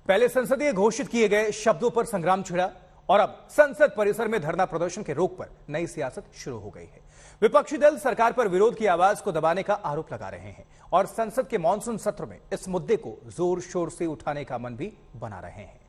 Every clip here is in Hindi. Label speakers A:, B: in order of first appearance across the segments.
A: पहले संसदीय घोषित किए गए शब्दों पर संग्राम छिड़ा और अब संसद परिसर में धरना प्रदर्शन के रोक पर नई सियासत शुरू हो गई है। विपक्षी दल सरकार पर विरोध की आवाज को दबाने का आरोप लगा रहे हैं और संसद के मॉनसून सत्र में इस मुद्दे को जोर शोर से उठाने का मन भी बना रहे हैं।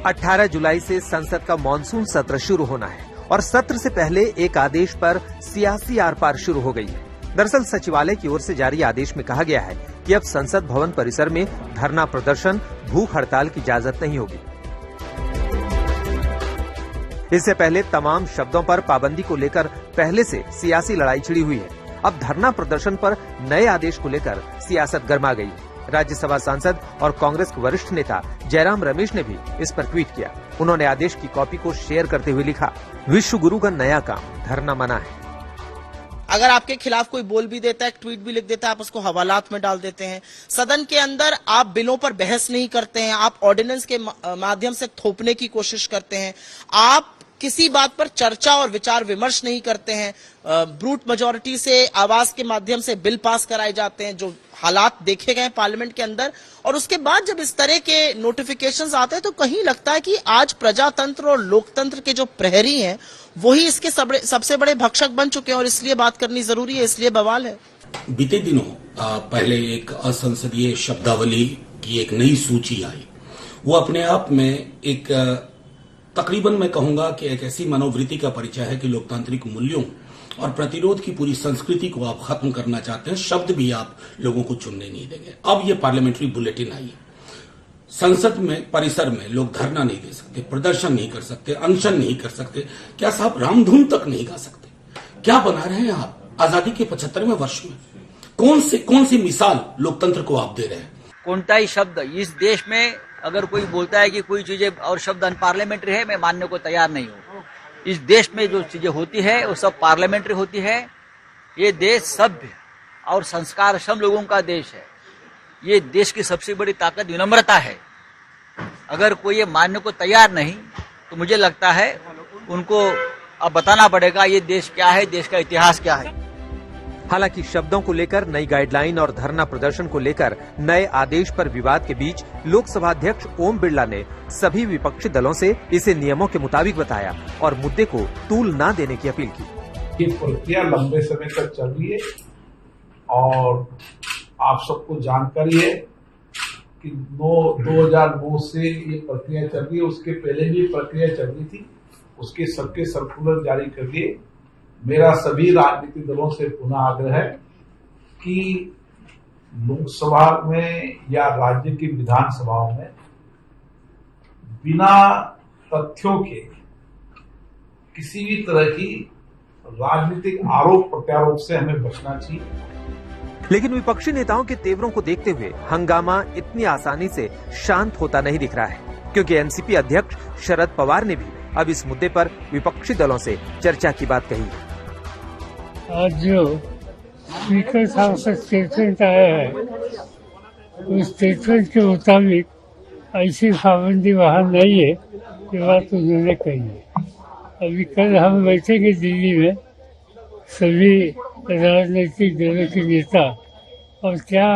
B: 18 जुलाई से संसद का मॉनसून सत्र शुरू होना है और सत्र से पहले एक आदेश पर सियासी आर-पार शुरू हो गई है। दरअसल सचिवालय की ओर से जारी आदेश में कहा गया है कि अब संसद भवन परिसर में धरना प्रदर्शन, भूख हड़ताल की इजाजत नहीं होगी। इससे पहले तमाम शब्दों पर पाबंदी को लेकर पहले से सियासी लड़ाई छिड़ी हुई है। अब धरना प्रदर्शन पर नए आदेश को लेकर सियासत गर्मा गई है। राज्यसभा सांसद और कांग्रेस के वरिष्ठ नेता जयराम रमेश ने भी इस पर ट्वीट किया। उन्होंने आदेश की कॉपी को शेयर करते हुए लिखा, विश्व गुरु का नया काम, धरना मना है।
C: अगर आपके खिलाफ कोई बोल भी देता है, ट्वीट भी लिख देता है, आप उसको हवालात में डाल देते हैं। सदन के अंदर आप बिलों पर बहस नहीं करते हैं, आप ऑर्डिनेंस के माध्यम से थोपने की कोशिश करते हैं, आप किसी बात पर चर्चा और विचार विमर्श नहीं करते हैं। ब्रूट मेजॉरिटी से आवाज के माध्यम से बिल पास कराए जाते हैं, जो हालात देखे गए पार्लियामेंट के अंदर। और उसके बाद जब इस तरह के नोटिफिकेशंस आते हैं तो कहीं लगता है कि आज प्रजातंत्र और लोकतंत्र के जो प्रहरी हैं वही इसके सबसे बड़े भक्षक बन चुके हैं और इसलिए बात करनी जरूरी है, इसलिए बवाल है।
D: बीते दिनों पहले एक असंसदीय शब्दावली की एक नई सूची आई। वो अपने आप में एक तकरीबन मैं कहूंगा कि एक ऐसी मनोवृत्ति का परिचय है कि लोकतांत्रिक मूल्यों और प्रतिरोध की पूरी संस्कृति को आप खत्म करना चाहते हैं। शब्द भी आप लोगों को चुनने नहीं देंगे। अब ये पार्लियामेंट्री बुलेटिन आई है। संसद में परिसर में लोग धरना नहीं दे सकते, प्रदर्शन नहीं कर सकते, अनशन नहीं कर सकते, क्या साहब रामधुन तक नहीं गा सकते। क्या बना रहे हैं आप आजादी के 75वें वर्ष में? कौन सी मिसाल लोकतंत्र को आप दे रहे हैं?
E: कोणताही शब्द इस देश में अगर कोई बोलता है कि कोई चीजें और शब्द अनपार्लियामेंट्री है, मैं मानने को तैयार नहीं हूँ। इस देश में जो चीजें होती है वो सब पार्लियामेंट्री होती है। ये देश सभ्य और संस्कारक्षम लोगों का देश है। ये देश की सबसे बड़ी ताकत विनम्रता है। अगर कोई ये मानने को तैयार नहीं तो मुझे लगता है उनको अब बताना पड़ेगा ये देश क्या है, देश का इतिहास क्या है।
B: हालांकि शब्दों को लेकर नई गाइडलाइन और धरना प्रदर्शन को लेकर नए आदेश पर विवाद के बीच लोकसभा अध्यक्ष ओम बिरला ने सभी विपक्षी दलों से इसे नियमों के मुताबिक बताया और मुद्दे को तूल न देने की अपील की।
F: ये प्रक्रिया लंबे समय तक चल रही है और आप सबको जानकारी है कि 2009 से ये प्रक्रिया चल रही है। उसके पहले भी प्रक्रिया चल रही थी, उसके सबके सर्कुलर जारी कर दिए। मेरा सभी राजनीतिक दलों से पुनः आग्रह है कि लोकसभा में या राज्य की विधानसभाओं में बिना तथ्यों के किसी भी तरह की राजनीतिक आरोप प्रत्यारोप से हमें बचना चाहिए।
B: लेकिन विपक्षी नेताओं के तेवरों को देखते हुए हंगामा इतनी आसानी से शांत होता नहीं दिख रहा है, क्योंकि एनसीपी अध्यक्ष शरद पवार ने भी अब इस मुद्दे पर विपक्षी दलों से चर्चा की बात कही है।
G: आज जो स्पीकर साहब से स्टेटमेंट आया है उस स्टेटमेंट के मुताबिक ऐसी पाबंदी वहाँ नहीं है, ये बात उन्होंने कही है। अभी कल हम बैठेंगे दिल्ली में सभी राजनीतिक दलों के नेता और क्या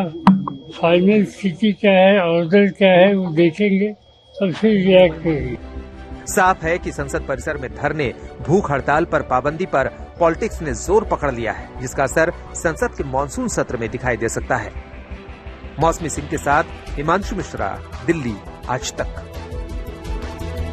G: फाइनल स्थिति क्या है, ऑर्डर क्या है वो देखेंगे और फिर रिएक्ट करेंगे।
B: साफ है कि संसद परिसर में धरने, भूख हड़ताल पर पाबंदी पर पॉलिटिक्स ने जोर पकड़ लिया है, जिसका असर संसद के मॉनसून सत्र में दिखाई दे सकता है। मौसमी सिंह के साथ हिमांशु मिश्रा, दिल्ली आज तक।